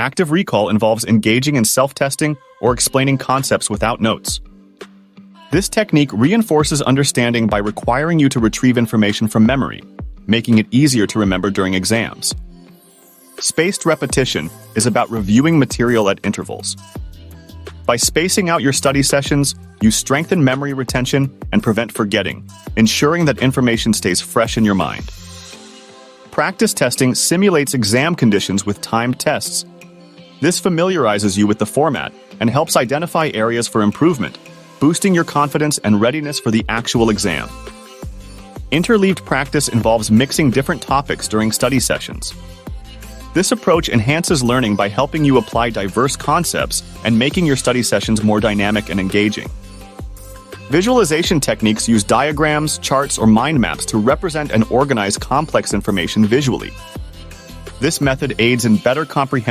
Active recall involves engaging in self-testing or explaining concepts without notes. This technique reinforces understanding by requiring you to retrieve information from memory, making it easier to remember during exams. Spaced repetition is about reviewing material at intervals. By spacing out your study sessions, you strengthen memory retention and prevent forgetting, ensuring that information stays fresh in your mind. Practice testing simulates exam conditions with timed tests. This familiarizes you with the format and helps identify areas for improvement, boosting your confidence and readiness for the actual exam. Interleaved practice involves mixing different topics during study sessions. This approach enhances learning by helping you apply diverse concepts and making your study sessions more dynamic and engaging. Visualization techniques use diagrams, charts, or mind maps to represent and organize complex information visually. This method aids in better comprehension